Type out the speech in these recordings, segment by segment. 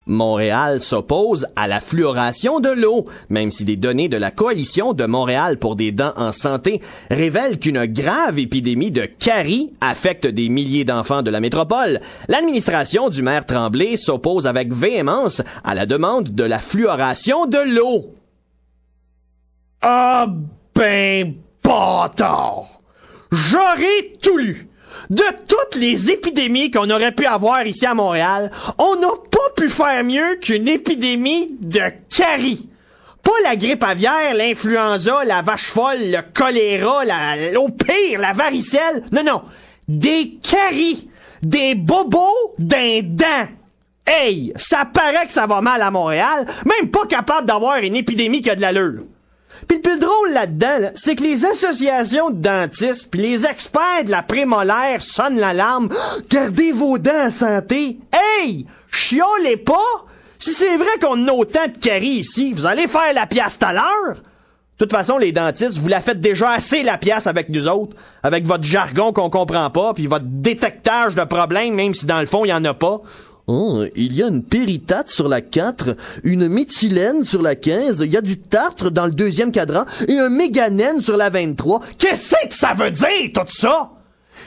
Montréal s'oppose à la fluoration de l'eau, même si des données de la Coalition de Montréal pour des dents en santé révèlent qu'une grave épidémie de caries affecte des milliers d'enfants de la métropole. L'administration du maire Tremblay s'oppose avec véhémence à la demande de la fluoration de l'eau. Ah ben, bâtard! J'aurais tout lu! De toutes les épidémies qu'on aurait pu avoir ici à Montréal, on n'a pas pu faire mieux qu'une épidémie de caries. Pas la grippe aviaire, l'influenza, la vache folle, le choléra, au pire, la varicelle. Non. Des caries. Des bobos d'un dent. Hey, ça paraît que ça va mal à Montréal, même pas capable d'avoir une épidémie qui a de l'allure. Puis le plus drôle là-dedans, là, c'est que les associations de dentistes puis les experts de la prémolaire sonnent l'alarme. Gardez vos dents en santé. Hey! Chiolez pas! Si c'est vrai qu'on a autant de caries ici, vous allez faire la pièce tout à l'heure? De toute façon, les dentistes, vous la faites déjà assez la pièce avec nous autres, avec votre jargon qu'on comprend pas, puis votre détectage de problèmes, même si dans le fond, il y en a pas. Oh, il y a une péritate sur la 4, une méthylène sur la 15, il y a du tartre dans le 2e cadran et un méganène sur la 23. Qu'est-ce que ça veut dire, tout ça?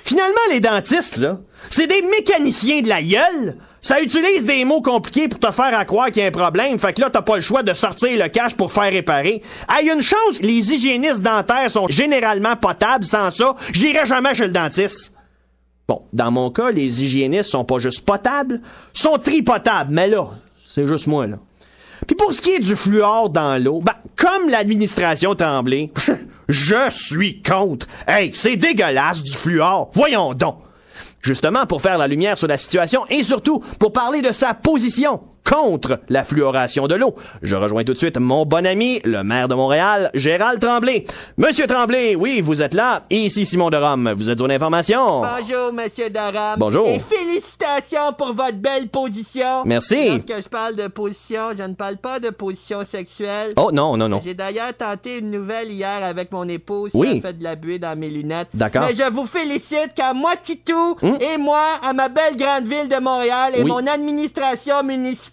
Finalement, les dentistes, là, c'est des mécaniciens de la gueule. Ça utilise des mots compliqués pour te faire à croire qu'il y a un problème, fait que là, t'as pas le choix de sortir le cash pour faire réparer. Ah, y a une chance, les hygiénistes dentaires sont généralement potables, sans ça, j'irai jamais chez le dentiste. Bon, dans mon cas, les hygiénistes sont pas juste potables, sont tripotables, mais là, c'est juste moi, là. Puis pour ce qui est du fluor dans l'eau, comme l'administration Tremblay, je suis contre. Hey, c'est dégueulasse du fluor, voyons donc. Justement, pour faire la lumière sur la situation et surtout pour parler de sa position contre la fluoration de l'eau, je rejoins tout de suite mon bon ami, le maire de Montréal, Gérald Tremblay. Monsieur Tremblay, oui, vous êtes là. Ici Simon Derome, vous êtes aux informations. Bonjour, Monsieur Derome. Bonjour. Et félicitations pour votre belle position. Merci. Lorsque je parle de position, je ne parle pas de position sexuelle. Oh, non. J'ai d'ailleurs tenté une nouvelle hier avec mon épouse oui. qui a fait de la buée dans mes lunettes. D'accord. Mais je vous félicite car moi, Titou, et moi, à ma belle grande ville de Montréal et mon administration municipale,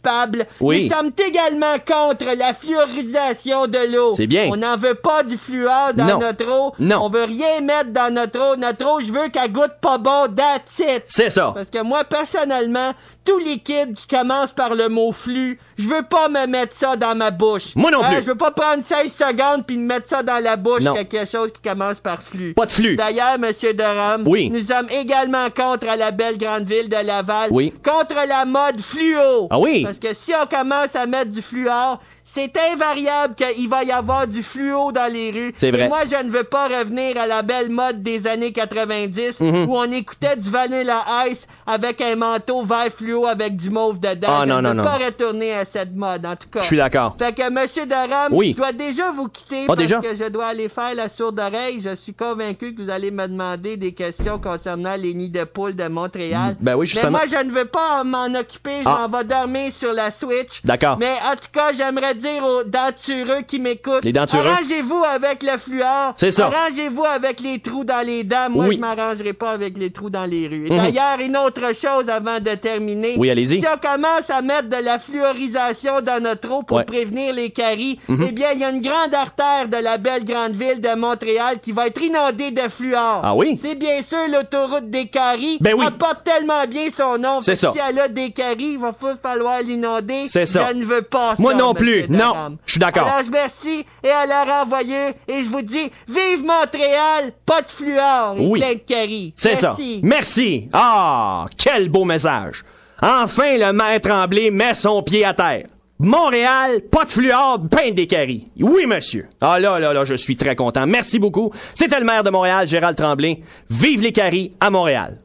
nous sommes également contre la fluorisation de l'eau. C'est bien. On n'en veut pas du fluor dans notre eau. Non. On veut rien mettre dans notre eau. Notre eau, je veux qu'elle goûte pas bon, that's it. C'est ça. Parce que moi, personnellement, tout liquide qui commence par le mot flux, je veux pas me mettre ça dans ma bouche. Moi non plus. Je veux pas prendre 16 secondes puis me mettre ça dans la bouche, non. quelque chose qui commence par flux. Pas de flux. D'ailleurs, Monsieur Derome, nous sommes également contre à la belle grande ville de Laval, contre la mode fluo. Ah oui. Parce que si on commence à mettre du fluor, c'est invariable qu'il va y avoir du fluo dans les rues. C'est vrai. Et moi, je ne veux pas revenir à la belle mode des années 90 où on écoutait du Vanilla Ice avec un manteau vert fluo avec du mauve dedans. Ah, je non, ne veux non. pas retourner à cette mode, en tout cas. Je suis d'accord. Fait que, Monsieur Derome, je dois déjà vous quitter parce que je dois aller faire la sourde oreille. Je suis convaincu que vous allez me demander des questions concernant les nids de poules de Montréal. Ben oui, justement. Mais moi, je ne veux pas m'en occuper. Je m'en vais dormir sur la Switch. D'accord. Mais en tout cas, j'aimerais dire aux dentureux qui m'écoutent, les dentureux, arrangez-vous avec le fluor. C'est ça. Arrangez-vous avec les trous dans les dents. Moi, je m'arrangerai pas avec les trous dans les rues. Et d'ailleurs, une autre chose avant de terminer. Oui, allez-y. Si on commence à mettre de la fluorisation dans notre eau pour prévenir les caries, eh bien, il y a une grande artère de la belle grande ville de Montréal qui va être inondée de fluor. Ah oui? C'est bien sûr l'autoroute des caries. Ben oui. Elle porte tellement bien son nom. C'est ça. Si elle a des caries, il va falloir l'inonder. C'est ça. Je ne veux pas ça. Moi non plus. Non. Je suis d'accord. Alors, je merci et à la renvoyer et je vous dis, vive Montréal, pas de fluor et plein de caries. C'est ça. Merci. Ah, quel beau message. Enfin, le maire Tremblay met son pied à terre. Montréal, pas de fluor, plein des caries. Oui, monsieur. Ah là, je suis très content. Merci beaucoup. C'était le maire de Montréal, Gérald Tremblay. Vive les caries à Montréal.